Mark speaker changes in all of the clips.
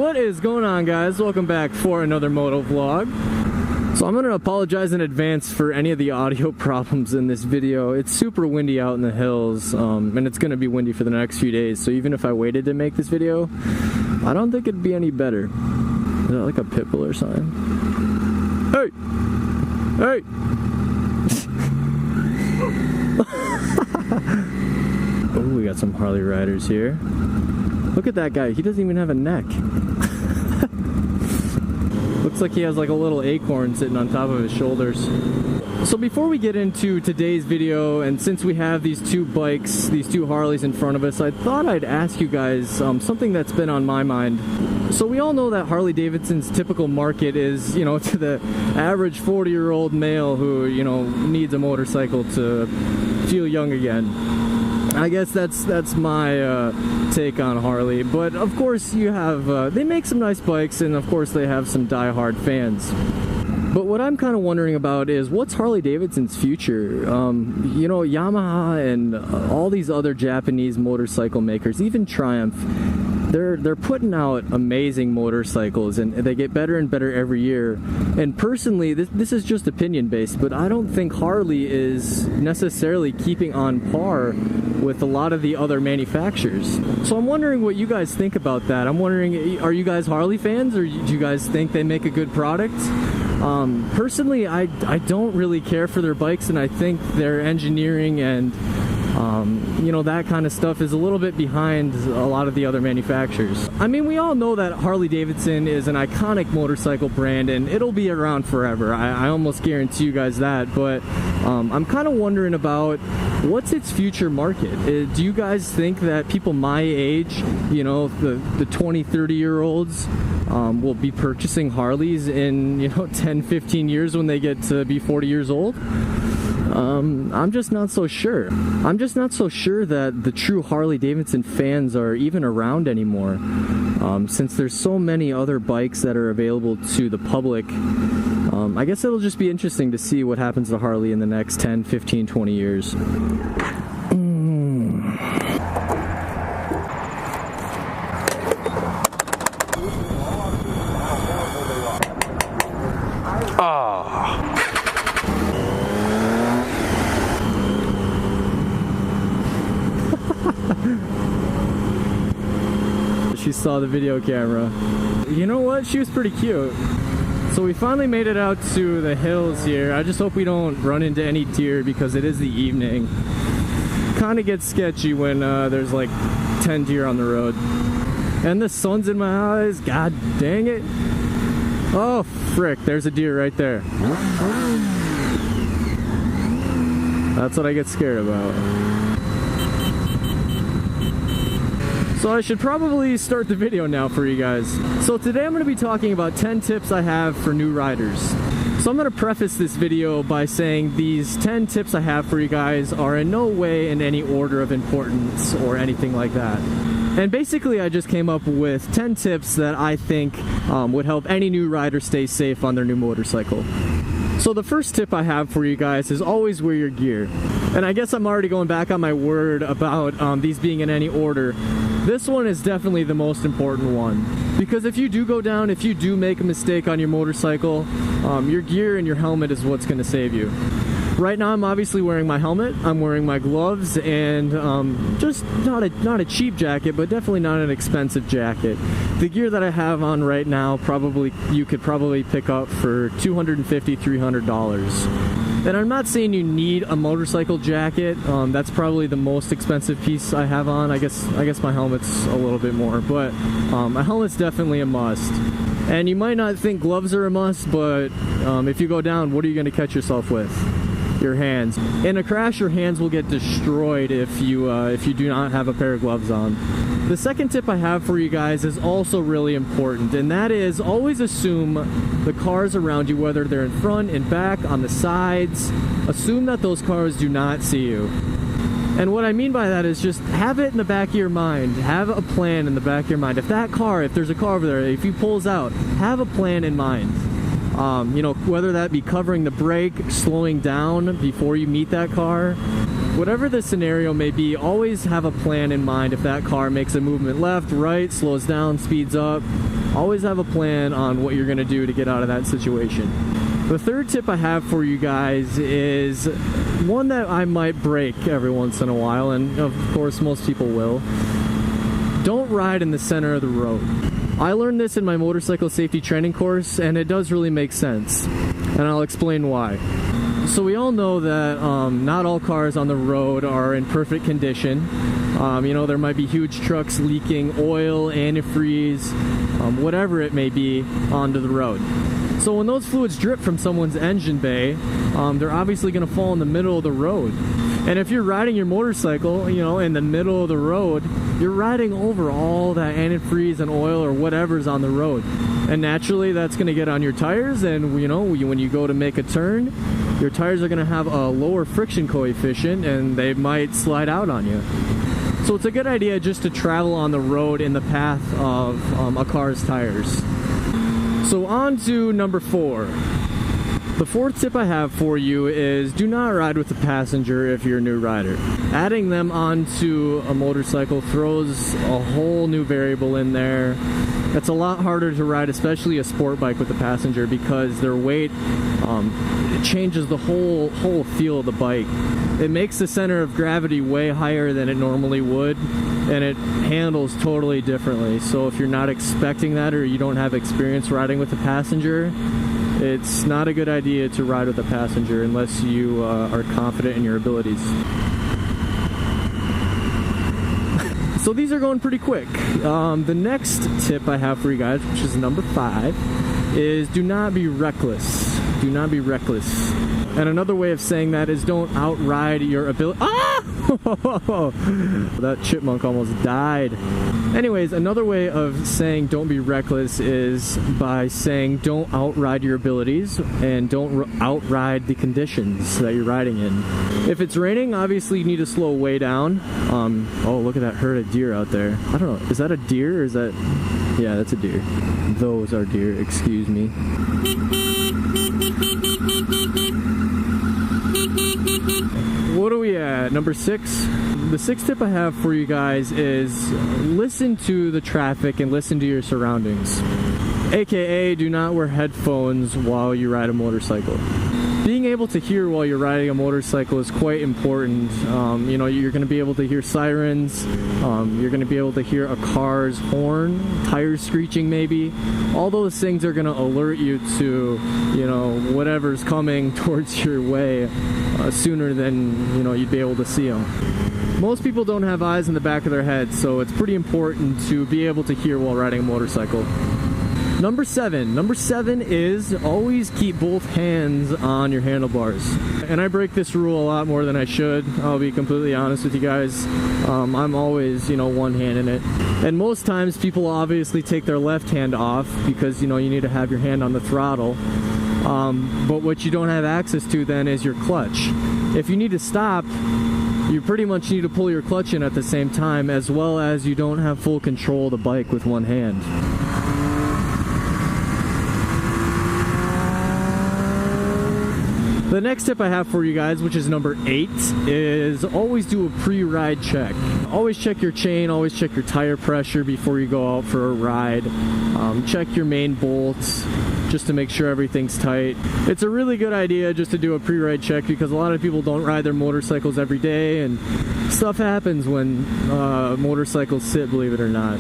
Speaker 1: What is going on, guys? Welcome back for another moto vlog. So I'm going to apologize in advance for any of the audio problems in this video. It's super windy out in the hills, and it's going to be windy for the next few days, so even if I waited to make this video, I don't think it'd be any better. Is that like a pit bull or something? Hey! Hey! Oh, we got some Harley riders here. Look at that guy, he doesn't even have a neck. Looks like he has like a little acorn sitting on top of his shoulders. So before we get into today's video, and since we have these two bikes, these two Harleys in front of us, I thought I'd ask you guys something that's been on my mind. So we all know that Harley-Davidson's typical market is, you know, to the average 40-year-old male who, you know, needs a motorcycle to feel young again. I guess that's my take on Harley, but of course you have, they make some nice bikes, and of course they have some die-hard fans. But what I'm kind of wondering about is, what's Harley-Davidson's future? You know, Yamaha and all these other Japanese motorcycle makers, even Triumph, they're putting out amazing motorcycles, and they get better and better every year. And personally, this is just opinion based, but I don't think Harley is necessarily keeping on par with a lot of the other manufacturers. So I'm wondering what you guys think about that. I'm wondering, are you guys Harley fans, or do you guys think they make a good product? Personally, I don't really care for their bikes, and I think their engineering and you know, that kind of stuff is a little bit behind a lot of the other manufacturers. I mean, we all know that Harley-Davidson is an iconic motorcycle brand, and it'll be around forever. I almost guarantee you guys that, but I'm kind of wondering about what's its future market. Do you guys think that people my age, you know, the 20, 30-year-olds, will be purchasing Harleys in, you know, 10, 15 years when they get to be 40 years old? I'm just not so sure. I'm just not so sure that the true Harley-Davidson fans are even around anymore. Since there's so many other bikes that are available to the public, I guess it'll just be interesting to see what happens to Harley in the next 10, 15, 20 years. She saw the video camera. You know what? She was pretty cute. So we finally made it out to the hills here. I just hope we don't run into any deer because it is the evening. Kind of gets sketchy when there's like 10 deer on the road. And the sun's in my eyes. God dang it. Oh, frick. There's a deer right there. That's what I get scared about. So I should probably start the video now for you guys. So today I'm going to be talking about 10 tips I have for new riders. So I'm going to preface this video by saying these 10 tips I have for you guys are in no way in any order of importance or anything like that. And basically I just came up with 10 tips that I think would help any new rider stay safe on their new motorcycle. So the first tip I have for you guys is always wear your gear. And I guess I'm already going back on my word about these being in any order. This one is definitely the most important one. Because if you do go down, if you do make a mistake on your motorcycle, your gear and your helmet is what's going to save you. Right now I'm obviously wearing my helmet, I'm wearing my gloves, and just not a cheap jacket, but definitely not an expensive jacket. The gear that I have on right now, you could probably pick up for $250, $300. And I'm not saying you need a motorcycle jacket. That's probably the most expensive piece I have on. I guess my helmet's a little bit more, but my helmet's definitely a must. And you might not think gloves are a must, but if you go down, what are you going to catch yourself with? Your hands. In a crash, your hands will get destroyed if you do not have a pair of gloves on. The second tip I have for you guys is also really important, and that is always assume the cars around you, whether they're in front, in back, on the sides, assume that those cars do not see you. And what I mean by that is just have it in the back of your mind. Have a plan in the back of your mind. If there's a car over there, if he pulls out, have a plan in mind. You know, whether that be covering the brake, slowing down before you meet that car, Whatever the scenario may be, always have a plan in mind. If that car makes a movement left, right, slows down, speeds up, always have a plan on what you're going to do to get out of that situation. The third tip I have for you guys is one that I might break every once in a while, and of course most people will. Don't ride in the center of the road. I learned this in my motorcycle safety training course, and it does really make sense, and I'll explain why. So we all know that not all cars on the road are in perfect condition. You know, there might be huge trucks leaking oil, antifreeze, whatever it may be, onto the road. So when those fluids drip from someone's engine bay, they're obviously going to fall in the middle of the road. And if you're riding your motorcycle, you know, in the middle of the road, you're riding over all that antifreeze and oil or whatever's on the road. And naturally, that's going to get on your tires, and you know, when you go to make a turn, your tires are going to have a lower friction coefficient, and they might slide out on you. So it's a good idea just to travel on the road in the path of a car's tires. So on to number 4. The fourth tip I have for you is do not ride with a passenger if you're a new rider. Adding them onto a motorcycle throws a whole new variable in there. It's a lot harder to ride, especially a sport bike with a passenger, because their weight it changes the whole feel of the bike. It makes the center of gravity way higher than it normally would, and it handles totally differently. So if you're not expecting that, or you don't have experience riding with a passenger, it's not a good idea to ride with a passenger unless you are confident in your abilities. So these are going pretty quick. The next tip I have for you guys, which is number 5, is do not be reckless. Do not be reckless. And another way of saying that is don't outride your ability. Ah! That chipmunk almost died. Anyways, another way of saying don't be reckless is by saying don't outride your abilities and don't outride the conditions that you're riding in. If it's raining, obviously you need to slow way down. Oh, look at that herd of deer out there. I don't know, is that a deer or is that... Yeah, that's a deer. Those are deer, excuse me. What are we at? Number 6? The 6th tip I have for you guys is listen to the traffic and listen to your surroundings. AKA, do not wear headphones while you ride a motorcycle. Being able to hear while you're riding a motorcycle is quite important. You know, you're going to be able to hear sirens, you're going to be able to hear a car's horn, tires screeching maybe. All those things are going to alert you to, you know, whatever's coming towards your way sooner than, you know, you'd be able to see them. Most people don't have eyes in the back of their head, so it's pretty important to be able to hear while riding a motorcycle. Number 7. Number 7 is always keep both hands on your handlebars. And I break this rule a lot more than I should. I'll be completely honest with you guys. I'm always, you know, one-handing it. And most times people obviously take their left hand off because, you know, you need to have your hand on the throttle. But what you don't have access to then is your clutch. If you need to stop, you pretty much need to pull your clutch in at the same time, as well as you don't have full control of the bike with one hand. The next tip I have for you guys, which is number 8, is always do a pre-ride check. Always check your chain, always check your tire pressure before you go out for a ride. Check your main bolts just to make sure everything's tight. It's a really good idea just to do a pre-ride check because a lot of people don't ride their motorcycles every day, and stuff happens when motorcycles sit, believe it or not.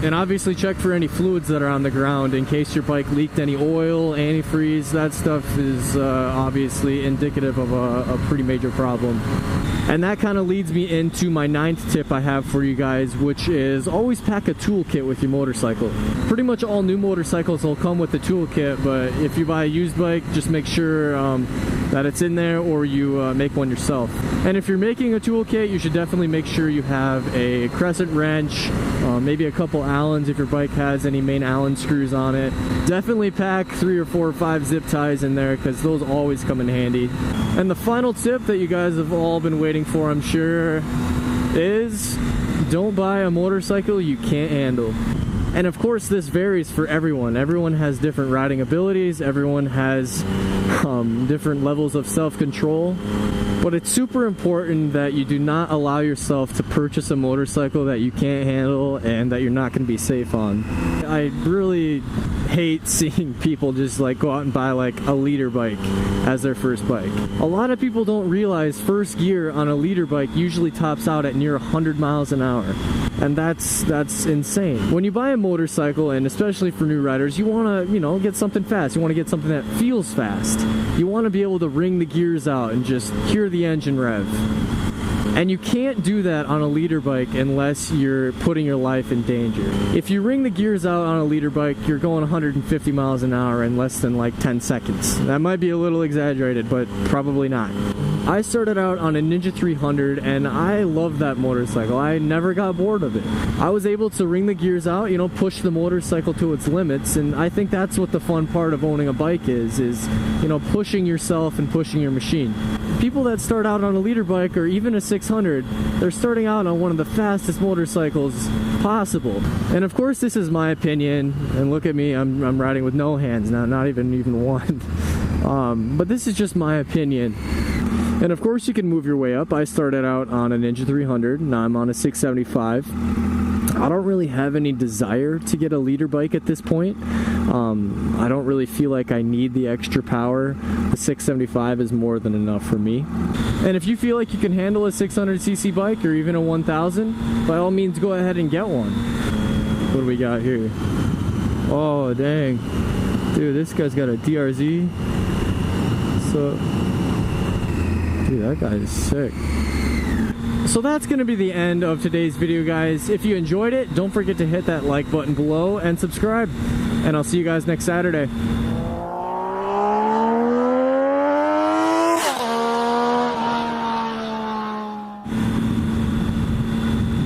Speaker 1: And obviously check for any fluids that are on the ground in case your bike leaked any oil, antifreeze. That stuff is obviously indicative of a pretty major problem. And that kind of leads me into my 9th tip I have for you guys, which is always pack a toolkit with your motorcycle. Pretty much all new motorcycles will come with a toolkit, but if you buy a used bike, just make sure that it's in there, or you make one yourself. And if you're making a toolkit, you should definitely make sure you have a crescent wrench, maybe a couple Allens if your bike has any main Allen screws on it. Definitely pack 3 or 4 or 5 zip ties in there because those always come in handy. And the final tip that you guys have all been waiting for, I'm sure, is don't buy a motorcycle you can't handle. And of course, this varies for everyone. Everyone has different riding abilities, everyone has different levels of self-control. But it's super important that you do not allow yourself to purchase a motorcycle that you can't handle and that you're not going to be safe on. I really hate seeing people just like go out and buy like a leader bike as their first bike. A lot of people don't realize first gear on a leader bike usually tops out at near 100 miles an hour. And that's insane. When you buy a motorcycle, and especially for new riders, you want to, you know, get something fast. You want to get something that feels fast. You want to be able to wring the gears out and just hear the engine rev. And you can't do that on a leader bike unless you're putting your life in danger. If you wring the gears out on a leader bike, you're going 150 miles an hour in less than like 10 seconds. That might be a little exaggerated, but probably not. I started out on a Ninja 300 and I loved that motorcycle. I never got bored of it. I was able to wring the gears out, you know, push the motorcycle to its limits, and I think that's what the fun part of owning a bike is, you know, pushing yourself and pushing your machine. People that start out on a leader bike or even a 600, they're starting out on one of the fastest motorcycles possible. And of course, this is my opinion, and look at me, I'm riding with no hands now, not even one. But this is just my opinion. And of course, you can move your way up. I started out on a Ninja 300, now I'm on a 675. I don't really have any desire to get a leader bike at this point. I don't really feel like I need the extra power. The 675 is more than enough for me. And if you feel like you can handle a 600cc bike or even a 1000, by all means go ahead and get one. What do we got here? Oh, dang. Dude, this guy's got a DRZ. So, dude, that guy is sick. So that's going to be the end of today's video, guys. If you enjoyed it, don't forget to hit that like button below and subscribe. And I'll see you guys next Saturday.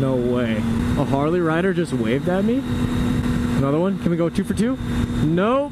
Speaker 1: No way. A Harley rider just waved at me? Another one? Can we go 2 for 2? Nope.